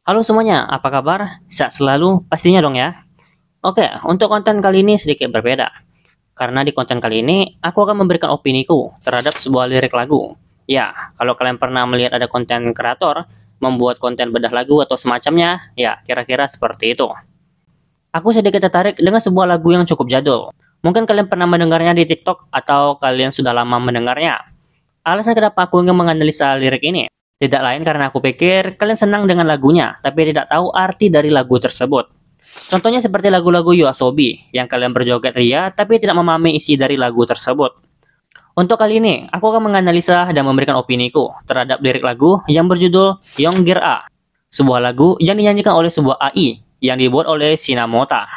Halo semuanya, apa kabar? Sehat selalu, pastinya dong ya. Oke, untuk konten kali ini sedikit berbeda. Karena di konten kali ini, aku akan memberikan opiniku terhadap sebuah lirik lagu. Ya, kalau kalian pernah melihat ada konten kreator membuat konten bedah lagu atau semacamnya, ya kira-kira seperti itu. Aku sedikit tertarik dengan sebuah lagu yang cukup jadul. Mungkin kalian pernah mendengarnya di TikTok atau kalian sudah lama mendengarnya. Alasan kenapa aku ingin menganalisa lirik ini tidak lain karena aku pikir kalian senang dengan lagunya, tapi tidak tahu arti dari lagu tersebut. Contohnya seperti lagu-lagu YOASOBI, yang kalian berjoget ria, tapi tidak memahami isi dari lagu tersebut. Untuk kali ini, aku akan menganalisa dan memberikan opiniku terhadap lirik lagu yang berjudul Yonggir A, sebuah lagu yang dinyanyikan oleh sebuah AI yang dibuat oleh Shinamota.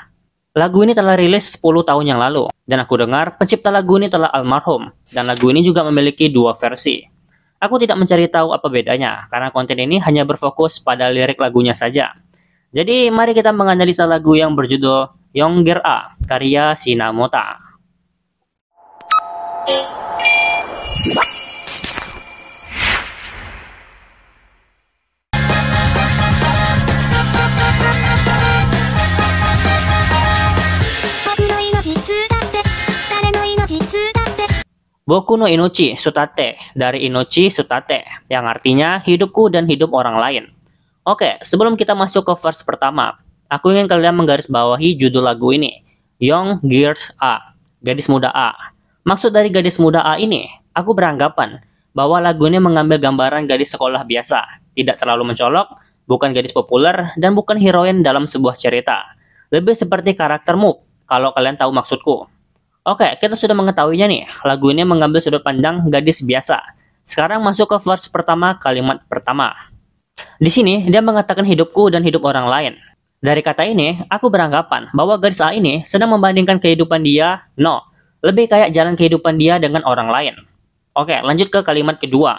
Lagu ini telah rilis 10 tahun yang lalu, dan aku dengar pencipta lagu ini telah almarhum, dan lagu ini juga memiliki dua versi. Aku tidak mencari tahu apa bedanya, karena konten ini hanya berfokus pada lirik lagunya saja. Jadi, mari kita menganalisa lagu yang berjudul Yonggir A, karya Shinamota. 僕の命 Sutate, dari Inochi Sutate, yang artinya hidupku dan hidup orang lain. Oke, sebelum kita masuk ke verse pertama, aku ingin kalian menggarisbawahi judul lagu ini, Young Girls A, gadis muda A. Maksud dari gadis muda A ini, aku beranggapan bahwa lagu ini mengambil gambaran gadis sekolah biasa, tidak terlalu mencolok, bukan gadis populer, dan bukan heroin dalam sebuah cerita. Lebih seperti karakter Moop, kalau kalian tahu maksudku. Oke, kita sudah mengetahuinya nih. Lagu ini mengambil sudut pandang gadis biasa. Sekarang masuk ke verse pertama, kalimat pertama. Di sini, dia mengatakan hidupku dan hidup orang lain. Dari kata ini, aku beranggapan bahwa gadis A ini sedang membandingkan kehidupan dia, lebih kayak jalan kehidupan dia dengan orang lain. Oke, lanjut ke kalimat kedua.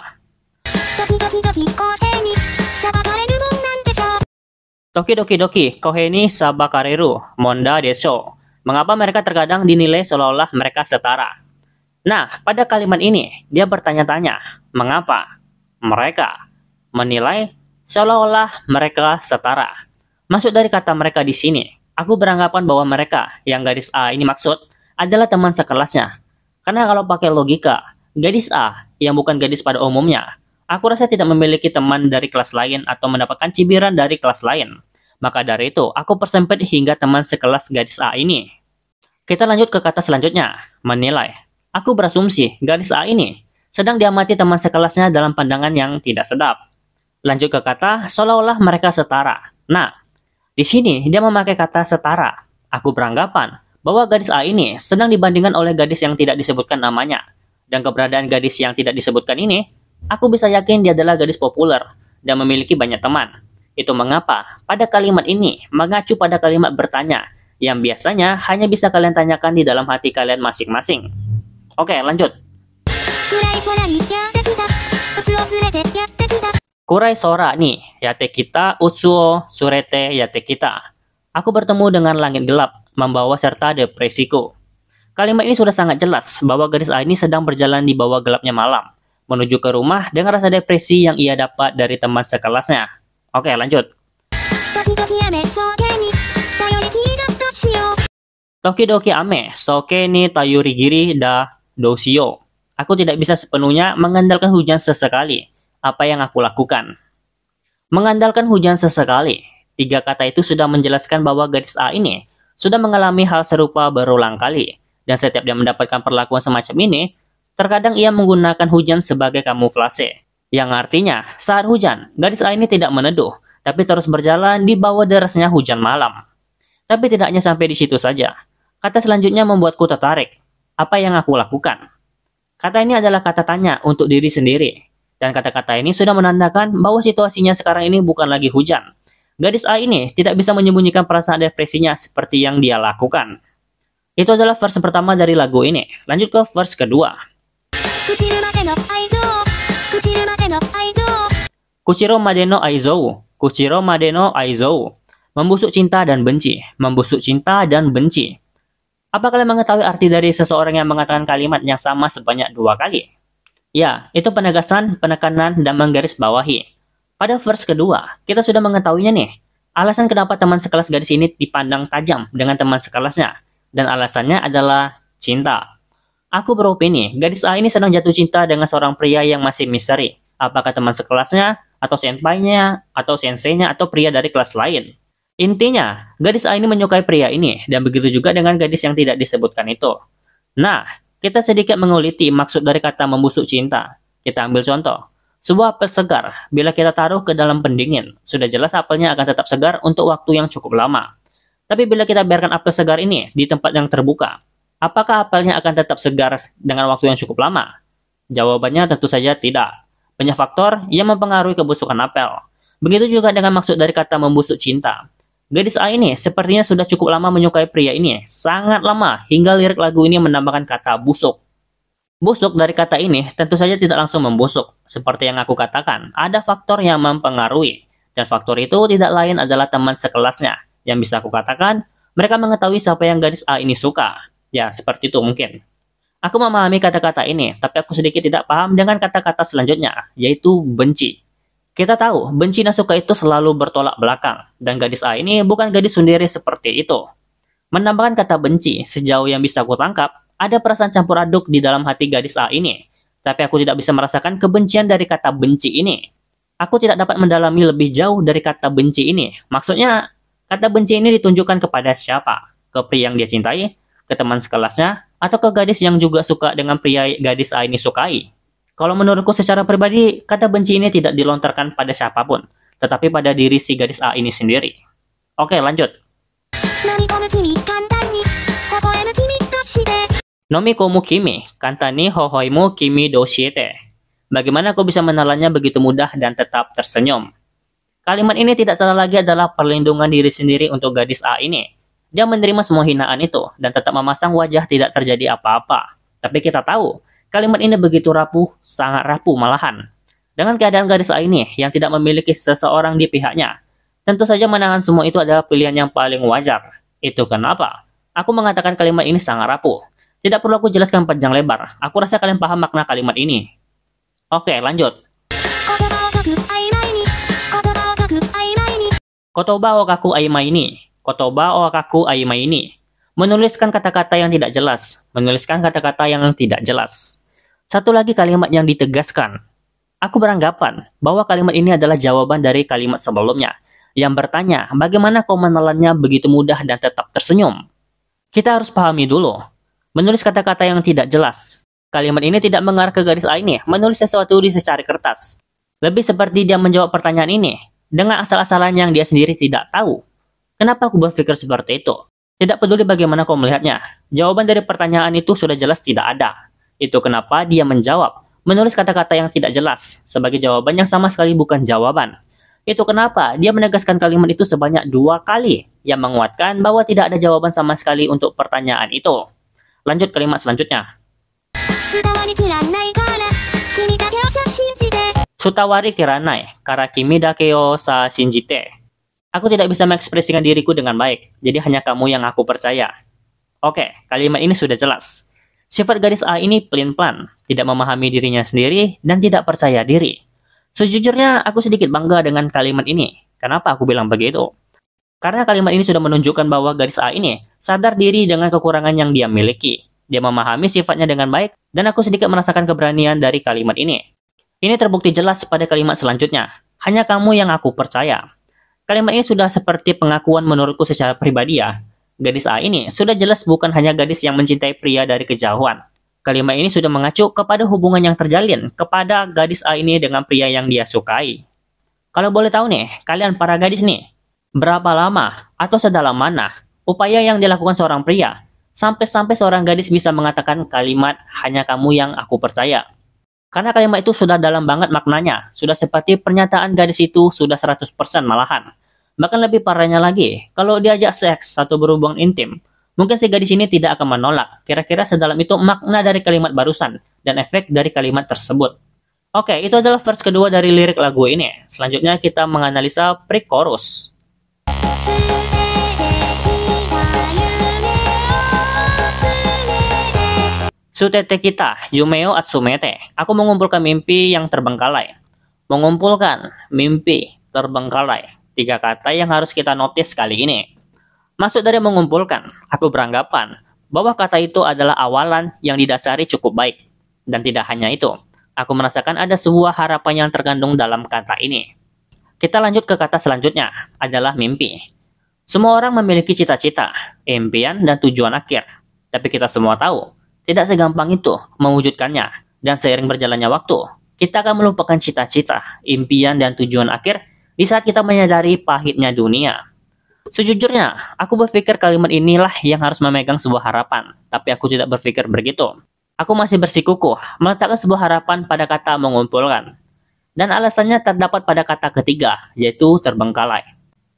Toki doki doki, kohei ni sabakareru, monda desho. Mengapa mereka terkadang dinilai seolah-olah mereka setara? Nah, pada kalimat ini, dia bertanya-tanya, mengapa mereka menilai seolah-olah mereka setara? Maksud dari kata mereka di sini, aku beranggapan bahwa mereka, yang gadis A ini maksud, adalah teman sekelasnya. Karena kalau pakai logika, gadis A yang bukan gadis pada umumnya, aku rasa tidak memiliki teman dari kelas lain atau mendapatkan cibiran dari kelas lain. Maka dari itu, aku persempit hingga teman sekelas gadis A ini. Kita lanjut ke kata selanjutnya, menilai. Aku berasumsi gadis A ini sedang diamati teman sekelasnya dalam pandangan yang tidak sedap. Lanjut ke kata seolah-olah mereka setara. Nah, di sini dia memakai kata setara. Aku beranggapan bahwa gadis A ini sedang dibandingkan oleh gadis yang tidak disebutkan namanya. Dan keberadaan gadis yang tidak disebutkan ini, aku bisa yakin dia adalah gadis populer dan memiliki banyak teman. Itu mengapa pada kalimat ini mengacu pada kalimat bertanya yang biasanya hanya bisa kalian tanyakan di dalam hati kalian masing-masing. Oke, lanjut. Kurai sora ni yate kita utsuo surete yate kita. Aku bertemu dengan langit gelap membawa serta depresiku. Kalimat ini sudah sangat jelas bahwa gadis A ini sedang berjalan di bawah gelapnya malam menuju ke rumah dengan rasa depresi yang ia dapat dari teman sekelasnya. Oke, lanjut. Tokidoki ame, soke ni tayurigiri da dosio. Aku tidak bisa sepenuhnya mengandalkan hujan sesekali. Apa yang aku lakukan? Mengandalkan hujan sesekali. Tiga kata itu sudah menjelaskan bahwa gadis A ini sudah mengalami hal serupa berulang kali. Dan setiap dia mendapatkan perlakuan semacam ini, terkadang ia menggunakan hujan sebagai kamuflase. Yang artinya, saat hujan, gadis A ini tidak meneduh, tapi terus berjalan di bawah derasnya hujan malam. Tapi tidak hanya sampai di situ saja. Kata selanjutnya membuatku tertarik. Apa yang aku lakukan? Kata ini adalah kata tanya untuk diri sendiri. Dan kata-kata ini sudah menandakan bahwa situasinya sekarang ini bukan lagi hujan. Gadis A ini tidak bisa menyembunyikan perasaan depresinya seperti yang dia lakukan. Itu adalah verse pertama dari lagu ini. Lanjut ke verse kedua. Kuchiro Madeno Aizou. Kuchiro Madeno Aizou. Membusuk cinta dan benci. Membusuk cinta dan benci. Apa kalian mengetahui arti dari seseorang yang mengatakan kalimat yang sama sebanyak 2 kali? Ya, itu penegasan, penekanan, dan menggarisbawahi. Pada verse kedua, kita sudah mengetahuinya nih. Alasan kenapa teman sekelas gadis ini dipandang tajam dengan teman sekelasnya. Dan alasannya adalah cinta. Aku beropini, gadis A ini sedang jatuh cinta dengan seorang pria yang masih misteri. Apakah teman sekelasnya, atau senpainya, atau senseinya, atau pria dari kelas lain. Intinya, gadis A ini menyukai pria ini, dan begitu juga dengan gadis yang tidak disebutkan itu. Nah, kita sedikit menguliti maksud dari kata membusuk cinta. Kita ambil contoh. Sebuah apel segar, bila kita taruh ke dalam pendingin, sudah jelas apelnya akan tetap segar untuk waktu yang cukup lama. Tapi bila kita biarkan apel segar ini di tempat yang terbuka, apakah apelnya akan tetap segar dengan waktu yang cukup lama? Jawabannya tentu saja tidak. Banyak faktor yang mempengaruhi kebusukan apel. Begitu juga dengan maksud dari kata membusuk cinta. Gadis A ini sepertinya sudah cukup lama menyukai pria ini, sangat lama, hingga lirik lagu ini menambahkan kata busuk. Busuk dari kata ini tentu saja tidak langsung membusuk. Seperti yang aku katakan, ada faktor yang mempengaruhi. Dan faktor itu tidak lain adalah teman sekelasnya. Yang bisa aku katakan, mereka mengetahui siapa yang gadis A ini suka. Ya, seperti itu mungkin. Aku memahami kata-kata ini, tapi aku sedikit tidak paham dengan kata-kata selanjutnya, yaitu benci. Kita tahu, benci dan suka itu selalu bertolak belakang. Dan gadis A ini bukan gadis sendiri seperti itu. Menambahkan kata benci, sejauh yang bisa aku tangkap, ada perasaan campur aduk di dalam hati gadis A ini, tapi aku tidak bisa merasakan kebencian dari kata benci ini. Aku tidak dapat mendalami lebih jauh dari kata benci ini. Maksudnya, kata benci ini ditunjukkan kepada siapa? Ke pria yang dia cintai, ke teman sekelasnya, atau ke gadis yang juga suka dengan pria gadis A ini sukai? Kalau menurutku secara pribadi, kata benci ini tidak dilontarkan pada siapapun, tetapi pada diri si gadis A ini sendiri. Oke, lanjut. Nomi komu kimi, kanta ni hohoimu kimi doshiete. Bagaimana aku bisa menelannya begitu mudah dan tetap tersenyum? Kalimat ini tidak salah lagi adalah perlindungan diri sendiri untuk gadis A ini. Dia menerima semua hinaan itu dan tetap memasang wajah tidak terjadi apa-apa. Tapi kita tahu, kalimat ini begitu rapuh, sangat rapuh malahan. Dengan keadaan gadis A ini yang tidak memiliki seseorang di pihaknya, tentu saja menahan semua itu adalah pilihan yang paling wajar. Itu kenapa? Aku mengatakan kalimat ini sangat rapuh. Tidak perlu aku jelaskan panjang lebar. Aku rasa kalian paham makna kalimat ini. Oke, lanjut. Kotoba o kaku aimaini. Kotoba o kaku aimaini. Menuliskan kata-kata yang tidak jelas. Menuliskan kata-kata yang tidak jelas. Satu lagi kalimat yang ditegaskan. Aku beranggapan bahwa kalimat ini adalah jawaban dari kalimat sebelumnya. Yang bertanya, bagaimana kau menelannya begitu mudah dan tetap tersenyum? Kita harus pahami dulu. Menulis kata-kata yang tidak jelas. Kalimat ini tidak mengarah ke gadis A ini, menulis sesuatu di secari kertas. Lebih seperti dia menjawab pertanyaan ini, dengan asal-asalan yang dia sendiri tidak tahu. Kenapa aku berpikir seperti itu? Tidak peduli bagaimana kau melihatnya. Jawaban dari pertanyaan itu sudah jelas tidak ada. Itu kenapa dia menjawab, menulis kata-kata yang tidak jelas, sebagai jawaban yang sama sekali bukan jawaban. Itu kenapa dia menegaskan kalimat itu sebanyak 2 kali, yang menguatkan bahwa tidak ada jawaban sama sekali untuk pertanyaan itu. Lanjut kalimat selanjutnya. Sutawari kiranai, kara kimi dake o sa shinjite. Aku tidak bisa mengekspresikan diriku dengan baik, jadi hanya kamu yang aku percaya. Oke, kalimat ini sudah jelas. Sifat gadis A ini pelin-pelan, tidak memahami dirinya sendiri, dan tidak percaya diri. Sejujurnya, aku sedikit bangga dengan kalimat ini. Kenapa aku bilang begitu? Karena kalimat ini sudah menunjukkan bahwa gadis A ini sadar diri dengan kekurangan yang dia miliki. Dia memahami sifatnya dengan baik, dan aku sedikit merasakan keberanian dari kalimat ini. Ini terbukti jelas pada kalimat selanjutnya. Hanya kamu yang aku percaya. Kalimat ini sudah seperti pengakuan menurutku secara pribadi ya. Gadis A ini sudah jelas bukan hanya gadis yang mencintai pria dari kejauhan. Kalimat ini sudah mengacu kepada hubungan yang terjalin kepada gadis A ini dengan pria yang dia sukai. Kalau boleh tahu nih, kalian para gadis nih, berapa lama atau sedalam mana upaya yang dilakukan seorang pria sampai-sampai seorang gadis bisa mengatakan kalimat hanya kamu yang aku percaya? Karena kalimat itu sudah dalam banget maknanya, sudah seperti pernyataan gadis itu sudah 100% malahan. Bahkan lebih parahnya lagi, kalau diajak seks atau berhubungan intim, mungkin si gadis ini tidak akan menolak. Kira-kira sedalam itu makna dari kalimat barusan dan efek dari kalimat tersebut. Oke, itu adalah verse kedua dari lirik lagu ini. Selanjutnya kita menganalisa pre-chorus. Sutete kita, Yumeo Atsumete. Aku mengumpulkan mimpi yang terbengkalai. mengumpulkan, mimpi, terbengkalai. 3 kata yang harus kita notice kali ini. Maksud dari mengumpulkan, aku beranggapan bahwa kata itu adalah awalan yang didasari cukup baik. Dan tidak hanya itu, aku merasakan ada sebuah harapan yang terkandung dalam kata ini. Kita lanjut ke kata selanjutnya, adalah mimpi. Semua orang memiliki cita-cita, impian, dan tujuan akhir. Tapi kita semua tahu, tidak segampang itu mewujudkannya. Dan seiring berjalannya waktu, kita akan melupakan cita-cita, impian, dan tujuan akhir di saat kita menyadari pahitnya dunia. Sejujurnya, aku berpikir kalimat inilah yang harus memegang sebuah harapan. Tapi aku tidak berpikir begitu. Aku masih bersikukuh meletakkan sebuah harapan pada kata mengumpulkan. Dan alasannya terdapat pada kata ketiga, yaitu terbengkalai.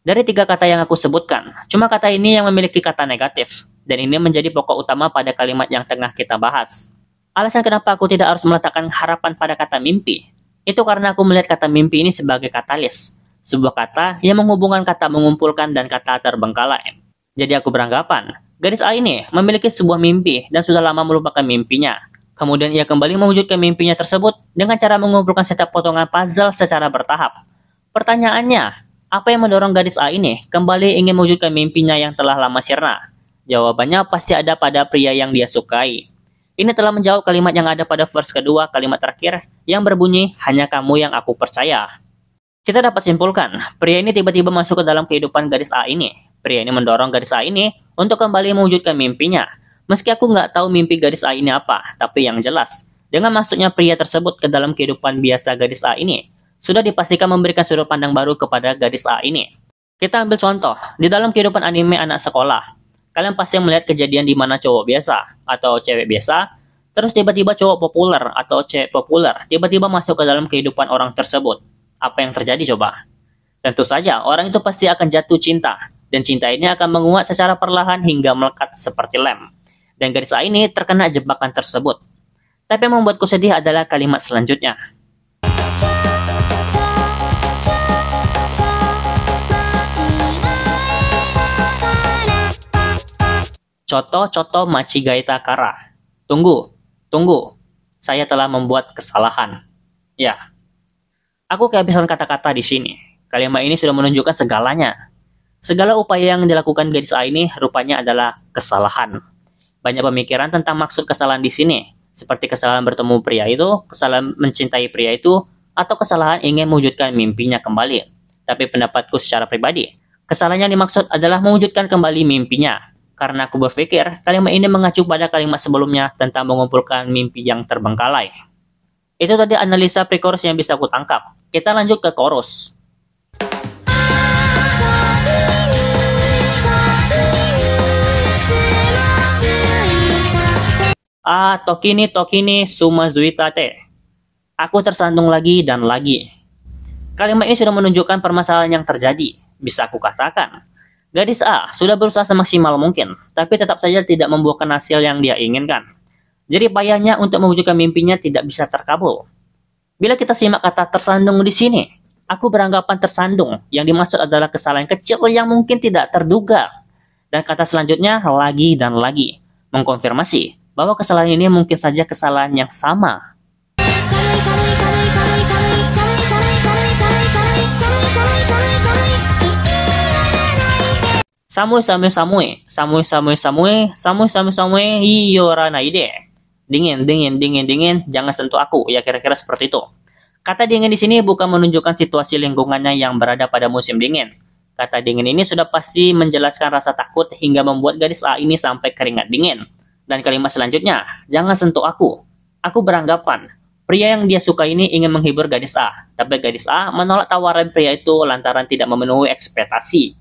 Dari 3 kata yang aku sebutkan, cuma kata ini yang memiliki kata negatif. Dan ini menjadi pokok utama pada kalimat yang tengah kita bahas. Alasan kenapa aku tidak harus meletakkan harapan pada kata mimpi, itu karena aku melihat kata mimpi ini sebagai katalis. Sebuah kata yang menghubungkan kata mengumpulkan dan kata terbengkalai. Jadi aku beranggapan, gadis A ini memiliki sebuah mimpi dan sudah lama melupakan mimpinya. Kemudian ia kembali mewujudkan mimpinya tersebut dengan cara mengumpulkan setiap potongan puzzle secara bertahap. Pertanyaannya, apa yang mendorong gadis A ini kembali ingin mewujudkan mimpinya yang telah lama sirna? Jawabannya pasti ada pada pria yang dia sukai. Ini telah menjawab kalimat yang ada pada verse kedua kalimat terakhir yang berbunyi, hanya kamu yang aku percaya. Kita dapat simpulkan, pria ini tiba-tiba masuk ke dalam kehidupan gadis A ini. Pria ini mendorong gadis A ini untuk kembali mewujudkan mimpinya. Meski aku nggak tahu mimpi gadis A ini apa, tapi yang jelas, dengan masuknya pria tersebut ke dalam kehidupan biasa gadis A ini, sudah dipastikan memberikan sudut pandang baru kepada gadis A ini. Kita ambil contoh, di dalam kehidupan anime anak sekolah, kalian pasti melihat kejadian di mana cowok biasa atau cewek biasa, terus tiba-tiba cowok populer atau cewek populer tiba-tiba masuk ke dalam kehidupan orang tersebut. Apa yang terjadi coba? Tentu saja orang itu pasti akan jatuh cinta, dan cinta ini akan menguat secara perlahan hingga melekat seperti lem. Dan gadis A ini terkena jebakan tersebut. Tapi yang membuatku sedih adalah kalimat selanjutnya. Coto machigaita kara. Tunggu. Saya telah membuat kesalahan. Ya. Aku kehabisan kata-kata di sini. Kalimat ini sudah menunjukkan segalanya. Segala upaya yang dilakukan gadis A ini rupanya adalah kesalahan. Banyak pemikiran tentang maksud kesalahan di sini, seperti kesalahan bertemu pria itu, kesalahan mencintai pria itu, atau kesalahan ingin mewujudkan mimpinya kembali. Tapi pendapatku secara pribadi, kesalahan yang dimaksud adalah mewujudkan kembali mimpinya. Karena aku berpikir kalimat ini mengacu pada kalimat sebelumnya tentang mengumpulkan mimpi yang terbengkalai. Itu tadi analisa pre-chorus yang bisa aku tangkap. Kita lanjut ke chorus. Tokini sumazuitate. Aku tersandung lagi dan lagi. Kalimat ini sudah menunjukkan permasalahan yang terjadi. Bisa aku katakan, gadis A sudah berusaha semaksimal mungkin, tapi tetap saja tidak membuahkan hasil yang dia inginkan. Jadi payahnya untuk mewujudkan mimpinya tidak bisa terkabul. Bila kita simak kata tersandung di sini, aku beranggapan tersandung yang dimaksud adalah kesalahan kecil yang mungkin tidak terduga. Dan kata selanjutnya lagi dan lagi, mengkonfirmasi bahwa kesalahan ini mungkin saja kesalahan yang sama. Samui, iyora-naide. Dingin, jangan sentuh aku. Ya kira-kira seperti itu. Kata dingin di sini bukan menunjukkan situasi lingkungannya yang berada pada musim dingin. Kata dingin ini sudah pasti menjelaskan rasa takut hingga membuat gadis A ini sampai keringat dingin. Dan kalimat selanjutnya, jangan sentuh aku. Aku beranggapan, pria yang dia suka ini ingin menghibur gadis A. Tapi gadis A menolak tawaran pria itu lantaran tidak memenuhi ekspektasi.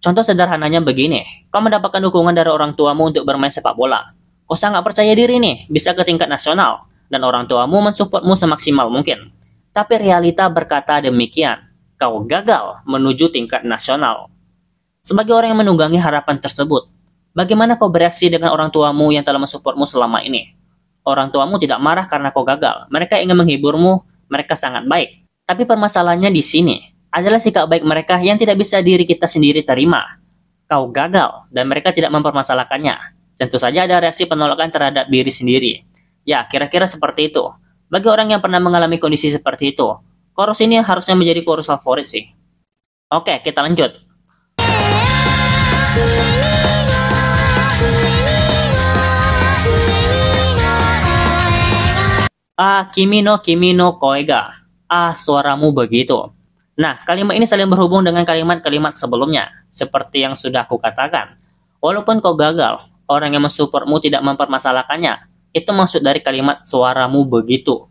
Contoh sederhananya begini, kau mendapatkan dukungan dari orang tuamu untuk bermain sepak bola. Kau sangat percaya diri nih, bisa ke tingkat nasional, dan orang tuamu mensupportmu semaksimal mungkin. Tapi realita berkata demikian, kau gagal menuju tingkat nasional. Sebagai orang yang menunggangi harapan tersebut, bagaimana kau bereaksi dengan orang tuamu yang telah mensupportmu selama ini? Orang tuamu tidak marah karena kau gagal, mereka ingin menghiburmu, mereka sangat baik. Tapi permasalahannya di sini adalah sikap baik mereka yang tidak bisa diri kita sendiri terima. Kau gagal, dan mereka tidak mempermasalahkannya. Tentu saja ada reaksi penolakan terhadap diri sendiri. Ya, kira-kira seperti itu. Bagi orang yang pernah mengalami kondisi seperti itu, Chorus ini harusnya menjadi chorus favorit sih. Oke, kita lanjut. Kimi no koe ga. Suaramu begitu. Nah, kalimat ini saling berhubung dengan kalimat-kalimat sebelumnya. Seperti yang sudah aku katakan. Walaupun kau gagal, orang yang mensupportmu tidak mempermasalahkannya. Itu maksud dari kalimat suaramu begitu.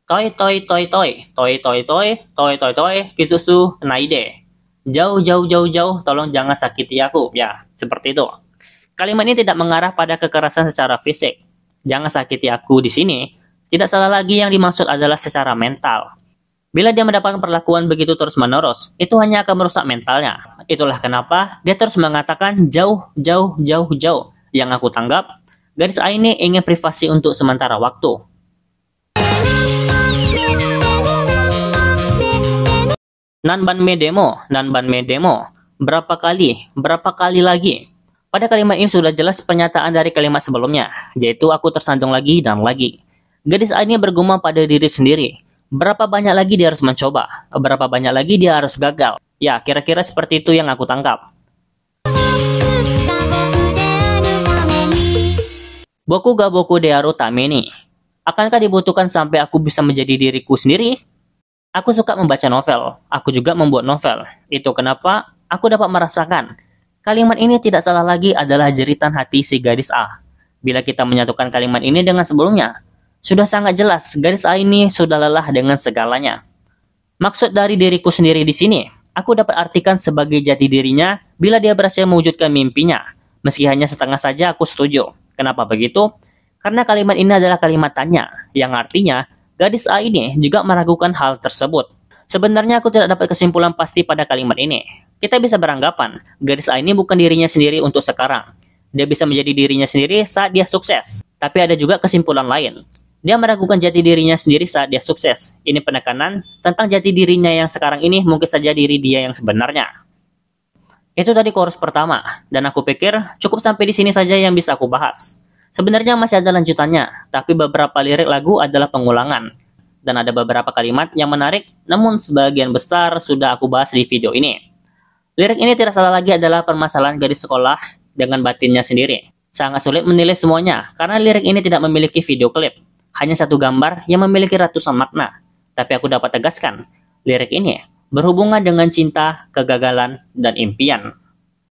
Toi, kisusu naide. Jauh, tolong jangan sakiti aku. Ya, seperti itu. Kalimat ini tidak mengarah pada kekerasan secara fisik. Jangan sakiti aku di sini. Tidak salah lagi, yang dimaksud adalah secara mental. Bila dia mendapatkan perlakuan begitu terus-menerus, itu hanya akan merusak mentalnya. Itulah kenapa dia terus mengatakan jauh. Yang aku tanggap, gadis A ini ingin privasi untuk sementara waktu. Nanban me demo. Berapa kali lagi? Pada kalimat ini sudah jelas pernyataan dari kalimat sebelumnya, yaitu aku tersandung lagi dan lagi. Gadis A ini bergumam pada diri sendiri. Berapa banyak lagi dia harus mencoba? Berapa banyak lagi dia harus gagal? Ya, kira-kira seperti itu yang aku tangkap. Boku ga boku de aru tameni. Akankah dibutuhkan sampai aku bisa menjadi diriku sendiri? Aku suka membaca novel. Aku juga membuat novel. Itu kenapa aku dapat merasakan kalimat ini tidak salah lagi adalah jeritan hati si gadis A. Bila kita menyatukan kalimat ini dengan sebelumnya, sudah sangat jelas gadis A ini sudah lelah dengan segalanya. Maksud dari diriku sendiri di sini, aku dapat artikan sebagai jati dirinya bila dia berhasil mewujudkan mimpinya. Meski hanya setengah saja, aku setuju. Kenapa begitu? Karena kalimat ini adalah kalimat tanya, yang artinya gadis A ini juga meragukan hal tersebut. Sebenarnya aku tidak dapat kesimpulan pasti pada kalimat ini. Kita bisa beranggapan, gadis A ini bukan dirinya sendiri untuk sekarang. Dia bisa menjadi dirinya sendiri saat dia sukses. Tapi ada juga kesimpulan lain. Dia meragukan jati dirinya sendiri saat dia sukses. Ini penekanan tentang jati dirinya yang sekarang ini mungkin saja diri dia yang sebenarnya. Itu tadi chorus pertama, dan aku pikir cukup sampai di sini saja yang bisa aku bahas. Sebenarnya masih ada lanjutannya, tapi beberapa lirik lagu adalah pengulangan. Dan ada beberapa kalimat yang menarik, namun sebagian besar sudah aku bahas di video ini. Lirik ini tidak salah lagi adalah permasalahan gadis sekolah dengan batinnya sendiri. Sangat sulit menilai semuanya, karena lirik ini tidak memiliki video klip. Hanya satu gambar yang memiliki ratusan makna. Tapi aku dapat tegaskan, lirik ini berhubungan dengan cinta, kegagalan, dan impian.